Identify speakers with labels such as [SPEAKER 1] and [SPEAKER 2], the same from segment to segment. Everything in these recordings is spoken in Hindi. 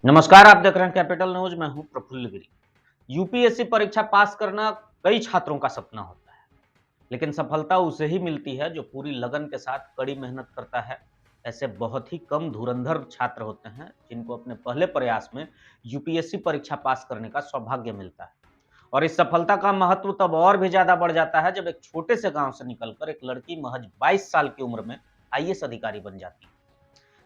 [SPEAKER 1] नमस्कार, आप देख रहे हैं कैपिटल न्यूज। मैं हूं प्रफुल्ल गिरी। यूपीएससी परीक्षा पास करना कई छात्रों का सपना होता है, लेकिन सफलता उसे ही मिलती है जो पूरी लगन के साथ कड़ी मेहनत करता है। ऐसे बहुत ही कम धुरंधर छात्र होते हैं जिनको अपने पहले प्रयास में यूपीएससी परीक्षा पास करने का सौभाग्य मिलता है। और इस सफलता का महत्व तब और भी ज्यादा बढ़ जाता है जब एक छोटे से गांव से निकलकर एक लड़की महज 22 साल की उम्र में आईएएस अधिकारी बन जाती है।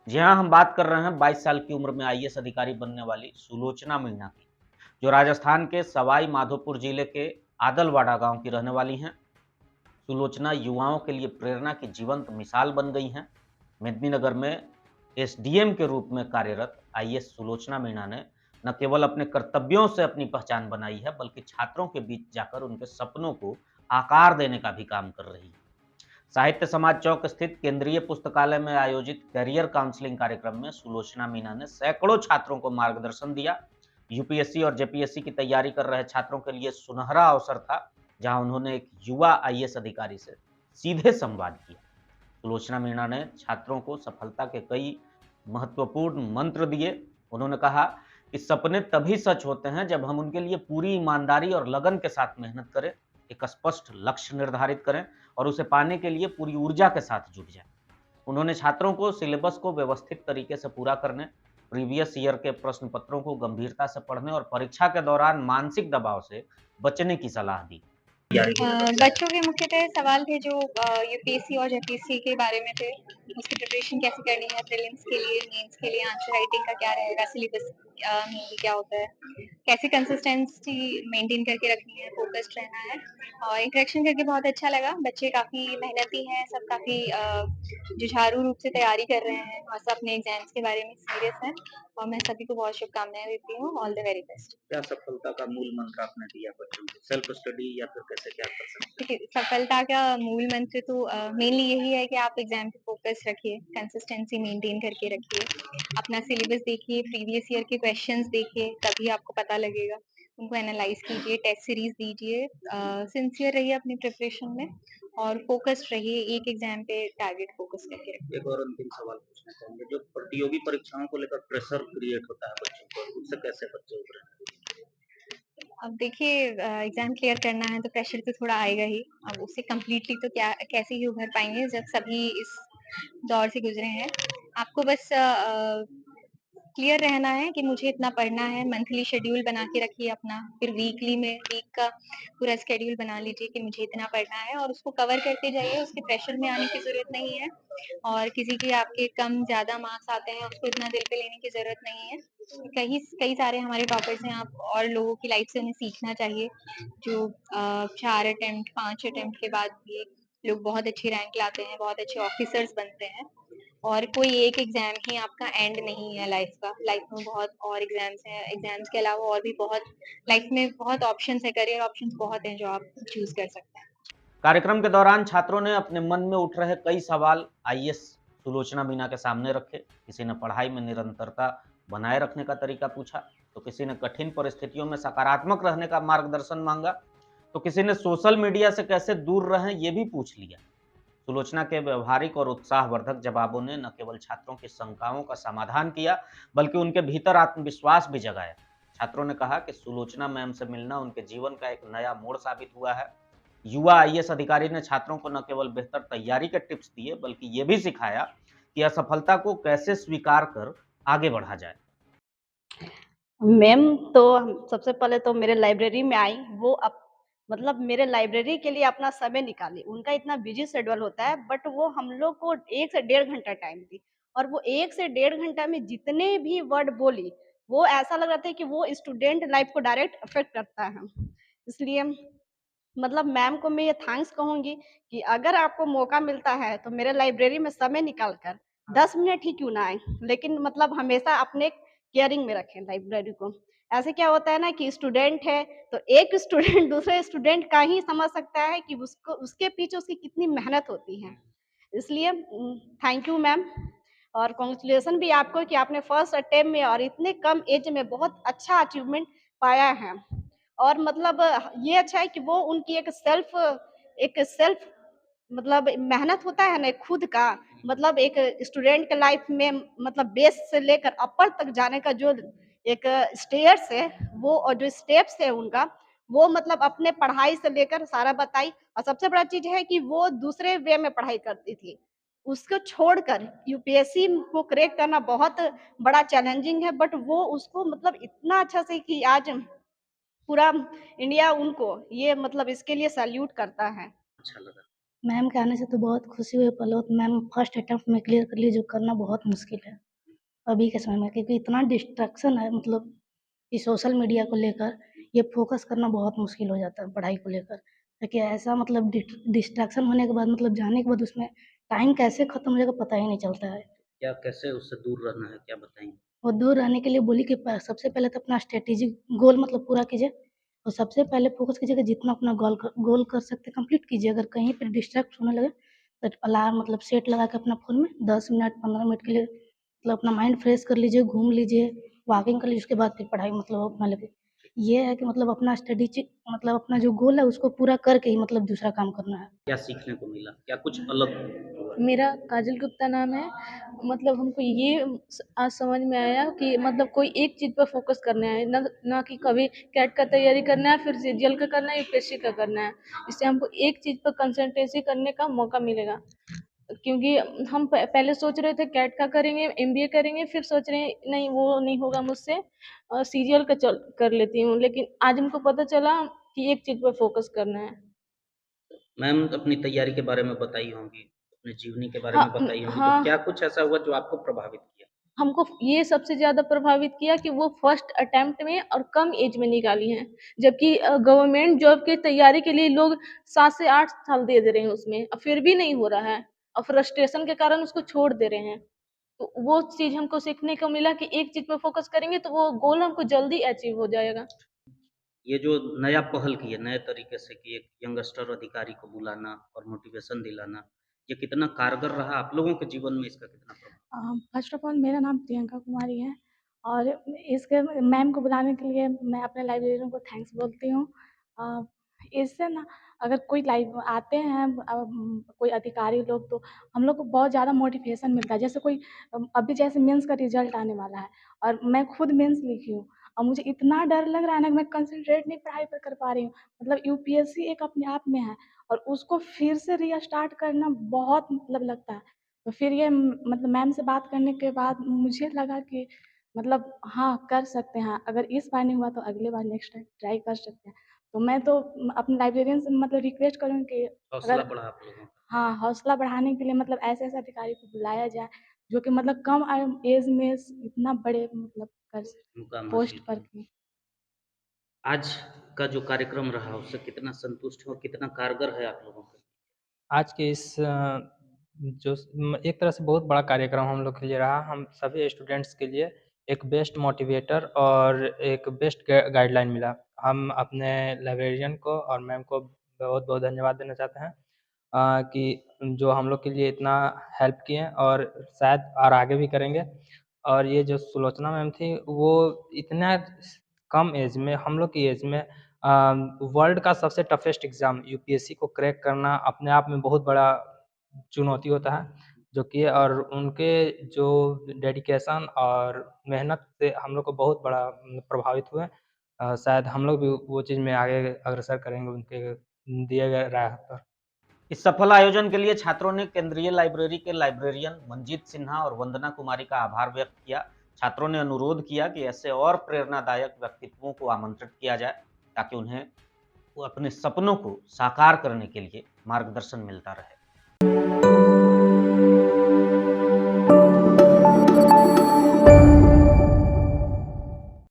[SPEAKER 1] जी हाँ, हम बात कर रहे हैं 22 साल की उम्र में आईएएस अधिकारी बनने वाली सुलोचना मीणा की, जो राजस्थान के सवाई माधोपुर जिले के आदलवाड़ा गांव की रहने वाली हैं। सुलोचना युवाओं के लिए प्रेरणा की जीवंत मिसाल बन गई हैं। मेदिनीनगर में एसडीएम के रूप में कार्यरत आईएएस सुलोचना मीणा ने न केवल अपने कर्तव्यों से अपनी पहचान बनाई है, बल्कि छात्रों के बीच जाकर उनके सपनों को आकार देने का भी काम कर रही है। साहित्य समाज चौक स्थित केंद्रीय पुस्तकालय में आयोजित करियर काउंसलिंग कार्यक्रम में सुलोचना मीणा ने सैकड़ों छात्रों को मार्गदर्शन दिया। यूपीएससी और जेपीएससी की तैयारी कर रहे छात्रों के लिए सुनहरा अवसर था, जहां उन्होंने एक युवा आईएएस अधिकारी से सीधे संवाद किया। सुलोचना मीणा ने छात्रों को सफलता के कई महत्वपूर्ण मंत्र दिए। उन्होंने कहा कि सपने तभी सच होते हैं जब हम उनके लिए पूरी ईमानदारी और लगन के साथ मेहनत करें, एक स्पष्ट लक्ष्य निर्धारित करें और उसे पाने के लिए पूरी ऊर्जा के साथ जुट जाएं। उन्होंने छात्रों को सिलेबस को व्यवस्थित तरीके से पूरा करने, प्रीवियस ईयर के प्रश्न पत्रों को गंभीरता से पढ़ने और परीक्षा के दौरान मानसिक दबाव से बचने की सलाह दी।
[SPEAKER 2] बच्चों के मुख्यतः सवाल थे जो यूपीएससी और जेपीएससी के बारे में थे। उसकी प्रिपरेशन कैसे करनी है, प्रीलिम्स के लिए, मेंस के लिए आंसर राइटिंग का क्या रहेगा, सिलेबस मेनली क्या होता है, कैसे कंसिस्टेंसी मेंटेन करके रखनी है, फोकस्ड रहना है। और इंटरेक्शन करके बहुत अच्छा लगा। बच्चे काफी मेहनती हैं, सब काफी जुझारू रूप से तैयारी कर रहे हैं और सब अपने एग्जाम्स के बारे में सीरियस हैं। और मैं सभी को बहुत शुभकामनाएं देती हूँ। All the very best.
[SPEAKER 1] क्या सफलता का मूल मंत्र आपने दिया बच्चों को? सेल्फ स्टडी या फिर कैसे क्या कर सकते हैं?
[SPEAKER 2] देखिए, सफलता का मूल मंत्र तो मेनली यही है कि आप एग्जाम पे फोकस रखिए, कंसिस्टेंसी मेंटेन करके रखिए, अपना सिलेबस देखिए, प्रीवियस ईयर के क्वेश्चंस देखिए, तभी आपको पता लगेगा। उनको एनालाइज कीजिए, टेस्ट सीरीज दीजिए, सिंसियर रहिए अपनी प्रिपरेशन में और फोकस्ड रहिए, एक एग्जाम पे टारगेट फोकस करके रखिए।
[SPEAKER 1] एक और अंतिम सवाल पूछना चाहेंगे, जो प्रतियोगी परीक्षाओं को लेकर प्रेशर क्रिएट होता है बच्चों को, उससे कैसे बच्चे उभरे?
[SPEAKER 2] अब देखिए, एग्जाम क्लियर करना है तो प्रेशर तो थोड़ा आएगा ही। अब उससे कंप्लीटली तो क्या कैसे ही उभर पाएंगे जब सभी इस दौर से गुजरे हैं। आपको बस क्लियर रहना है कि मुझे इतना पढ़ना है। मंथली शेड्यूल बना के रखिए अपना, फिर वीकली में वीक का पूरा स्केड्यूल बना लीजिए कि मुझे इतना पढ़ना है और उसको कवर करते जाइए। उसके प्रेशर में आने की जरूरत नहीं है और किसी के आपके कम ज्यादा मार्क्स आते हैं उसको इतना दिल पे लेने की जरूरत नहीं है। कई कई सारे हमारे टॉपर्स हैं, आप और लोगों की लाइफ से उन्हें सीखना चाहिए जो 4 अटेम्प्ट 5 अटेम्प्ट के बाद भी लोग बहुत अच्छी रैंक लाते हैं, बहुत अच्छे ऑफिसर्स बनते हैं। और कोई एक एग्जाम ही आपका एंड नहीं है लाइफ का। लाइफ में बहुत और एग्जाम्स हैं। एग्जाम्स के अलावा और भी बहुत लाइफ में बहुत ऑप्शंस है, करियर ऑप्शंस बहुत हैं जो आप चूज कर सकते हैं।
[SPEAKER 1] कार्यक्रम के दौरान छात्रों ने अपने मन में उठ रहे कई सवाल आईएएस सुलोचना मीणा के सामने रखे। किसी ने पढ़ाई में निरंतरता बनाए रखने का तरीका पूछा, तो किसी ने कठिन परिस्थितियों में सकारात्मक रहने का मार्गदर्शन मांगा, तो किसी ने सोशल मीडिया से कैसे दूर रहें ये भी पूछ लिया। सुलोचना के व्यवहारिक और उत्साहवर्धक जवाबों ने न केवल छात्रों की शंकाओं का समाधान किया, बल्कि उनके भीतर आत्मविश्वास भी जगाया। छात्रों ने कहा कि सुलोचना मैम से मिलना उनके जीवन का एक नया मोड़ साबित हुआ है। युवा आईएएस अधिकारी ने छात्रों को न केवल बेहतर तैयारी के टिप्स दिए, बल्कि ये भी सिखाया कि असफलता को कैसे स्वीकार कर आगे बढ़ा जाए।
[SPEAKER 3] मैम तो सबसे पहले तो मेरे लाइब्रेरी में आई, वो मतलब मेरे लाइब्रेरी के लिए अपना समय निकाली। उनका इतना बिजी शेड्यूल होता है, बट वो हम लोग को 1 से डेढ़ घंटा टाइम दी और वो 1 से डेढ़ घंटा में जितने भी वर्ड बोली, वो ऐसा लग रहा था कि वो स्टूडेंट लाइफ को डायरेक्ट अफ़ेक्ट करता है। इसलिए मतलब मैम को मैं ये थैंक्स कहूँगी कि अगर आपको मौका मिलता है, तो मेरे लाइब्रेरी में समय निकाल कर 10 मिनट ही क्यों ना आएँ, लेकिन मतलब हमेशा अपने केयरिंग में रखें लाइब्रेरी को। ऐसे क्या होता है ना कि स्टूडेंट है, तो एक स्टूडेंट दूसरे स्टूडेंट का ही समझ सकता है कि उसको उसके पीछे उसकी कितनी मेहनत होती है। इसलिए थैंक यू मैम और कांग्रेचुलेशन भी आपको कि आपने फर्स्ट अटेम्प्ट में और इतने कम एज में बहुत अच्छा अचीवमेंट पाया है। और मतलब ये अच्छा है कि वो उनकी एक सेल्फ मतलब मेहनत होता है ना खुद का, मतलब एक स्टूडेंट के लाइफ में मतलब बेस से लेकर अपर तक जाने का जो एक स्टेयर्स है, वो और जो स्टेप्स है उनका, वो मतलब अपने पढ़ाई से लेकर सारा बताई। और सबसे बड़ा चीज़ है कि वो दूसरे वे में पढ़ाई करती थी। उसको छोड़कर यूपीएससी को क्रैक करना बहुत बड़ा चैलेंजिंग है, बट वो उसको मतलब इतना अच्छा से कि आज पूरा इंडिया उनको ये मतलब इसके लिए सैल्यूट करता है।
[SPEAKER 1] अच्छा लगा।
[SPEAKER 4] मैम के आने से तो बहुत खुशी हुई पहले तो मैम फर्स्ट अटेम्प्ट में क्लियर कर ली, जो करना बहुत मुश्किल है अभी के समय में, क्योंकि इतना डिस्ट्रैक्शन है मतलब कि सोशल मीडिया को लेकर ये फोकस करना बहुत मुश्किल हो जाता है पढ़ाई को लेकर। क्योंकि ऐसा मतलब डिस्ट्रैक्शन होने के बाद मतलब जाने के बाद उसमें टाइम कैसे खत्म हो जाएगा पता ही नहीं चलता है।
[SPEAKER 1] क्या कैसे उससे दूर रहना है, क्या बताएंगे?
[SPEAKER 4] और दूर रहने के लिए बोली कि सबसे पहले तो अपना स्ट्रेटेजिक गोल मतलब पूरा कीजिए, और सबसे पहले फोकस कीजिए कि जितना अपना गोल कर सकते कंप्लीट कीजिए। अगर कहीं पर डिस्ट्रैक्ट होने लगे तो अलार्म मतलब सेट लगा के अपना फ़ोन में 10 मिनट 15 मिनट के लिए मतलब अपना माइंड फ्रेश कर लीजिए, घूम लीजिए, वॉकिंग कर लीजिए, उसके बाद फिर पढ़ाई मतलब अपना लगे। ये है कि मतलब अपना स्ट्रेटेजिक मतलब अपना जो गोल है उसको पूरा करके ही मतलब दूसरा काम करना है।
[SPEAKER 1] क्या सीखने को मिला, क्या कुछ अलग हुआ?
[SPEAKER 5] मेरा काजल गुप्ता नाम है। मतलब हमको ये आज समझ में आया कि मतलब कोई एक चीज़ पर फोकस करना है, ना कि कभी कैट का तैयारी करना है, फिर सीजीएल का करना है, यूपीएससी का करना है। इससे हमको एक चीज़ पर कंसंट्रेशन करने का मौका मिलेगा। क्योंकि हम पहले सोच रहे थे कैट का करेंगे, एमबीए करेंगे, फिर सोच रहे हैं नहीं वो नहीं होगा मुझसे, सीजीएल का चल कर लेती हूँ। लेकिन आज हमको पता चला कि एक चीज़ पर फोकस करना है।
[SPEAKER 1] मैम अपनी तैयारी के बारे में बताई होंगी, अपने जीवनी के बारे
[SPEAKER 5] हाँ
[SPEAKER 1] में बताई होंगी, तो
[SPEAKER 5] हाँ,
[SPEAKER 1] क्या कुछ ऐसा हुआ जो आपको प्रभावित किया?
[SPEAKER 5] हमको ये सबसे ज़्यादा प्रभावित किया कि वो फर्स्ट अटेम्प्ट में और कम एज में निकाली हैं। जबकि गवर्नमेंट जॉब की तैयारी के लिए लोग 7 से 8 साल दे दे रहे हैं उसमें, और फिर भी नहीं हो रहा है, और फ्रस्ट्रेशन के कारण उसको छोड़ दे रहे हैं। तो वो चीज़ हमको सीखने को मिला कि एक चीज़ पे फोकस करेंगे तो वो गोल हमको जल्दी अचीव हो जाएगा।
[SPEAKER 1] ये जो नया पहल की है, नए तरीके से कि एक यंगस्टर अधिकारी को बुलाना और मोटिवेशन दिलाना, ये कितना कारगर रहा आप लोगों के जीवन में, इसका कितना प्रभाव?
[SPEAKER 6] फर्स्ट ऑफ ऑल मेरा नाम प्रियंका कुमारी है, और इसके मैम को बुलाने के लिए मैं अपने लाइब्रेरियन को थैंक्स बोलती हूँ। अ, इससे ना अगर कोई लाइव आते हैं कोई अधिकारी लोग, तो हम लोग को बहुत ज़्यादा मोटिवेशन मिलता है। जैसे कोई अभी जैसे मेंस का रिजल्ट आने वाला है, और मैं खुद मेंस लिखी हूँ, और मुझे इतना डर लग रहा है ना कि मैं कंसंट्रेट नहीं पढ़ाई पर कर पा रही हूँ। मतलब यूपीएससी एक अपने आप में है, और उसको फिर से रीस्टार्ट करना बहुत मतलब लगता है। तो फिर ये मतलब मैम से बात करने के बाद मुझे लगा कि मतलब हाँ, कर सकते हैं। अगर इस बार नहीं हुआ तो अगली बार नेक्स्ट टाइम ट्राई कर सकते हैं। तो मैं तो अपने लाइब्रेरियन से मतलब रिक्वेस्ट करूँगी कि
[SPEAKER 1] हौसला
[SPEAKER 6] अगर
[SPEAKER 1] बढ़ा आप लोगों का।
[SPEAKER 6] हाँ, हौसला बढ़ाने के लिए मतलब ऐसे-ऐसे अधिकारी को बुलाया जाए, जो कि मतलब कम एज में इतना बड़े मतलब कर
[SPEAKER 1] मुकाम हासिल
[SPEAKER 6] पोस्ट पर
[SPEAKER 1] किया।
[SPEAKER 6] की।
[SPEAKER 1] आज का जो कार्यक्रम रहा उससे कितना संतुष्ट हो, कितना कारगर है आप लोगों के?
[SPEAKER 7] आज के इस एक तरह से बहुत बड़ा कार्यक्रम हम लोग के लिए रहा। हम सभी स्टूडेंट्स के लिए एक बेस्ट मोटिवेटर और एक बेस्ट गाइडलाइन मिला। हम अपने लाइब्रेरियन को और मैम को बहुत-बहुत धन्यवाद देना चाहते हैं कि जो हम लोग के लिए इतना हेल्प किए और शायद और आगे भी करेंगे। और ये जो सुलोचना मैम थी, वो इतना कम एज में, हम लोग की एज में वर्ल्ड का सबसे टफेस्ट एग्ज़ाम यूपीएससी को क्रैक करना अपने आप में बहुत बड़ा चुनौती होता है, जो कि और उनके जो डेडिकेशन और मेहनत से हम लोग को बहुत बड़ा प्रभावित हुए। शायद हम लोग भी वो चीज़ में आगे अग्रसर करेंगे उनके दिए गए राह पर।
[SPEAKER 1] इस सफल आयोजन के लिए छात्रों ने केंद्रीय लाइब्रेरी के लाइब्रेरियन मंजीत सिन्हा और वंदना कुमारी का आभार व्यक्त किया। छात्रों ने अनुरोध किया कि ऐसे और प्रेरणादायक व्यक्तित्वों को आमंत्रित किया जाए ताकि उन्हें वो अपने सपनों को साकार करने के लिए मार्गदर्शन मिलता रहे।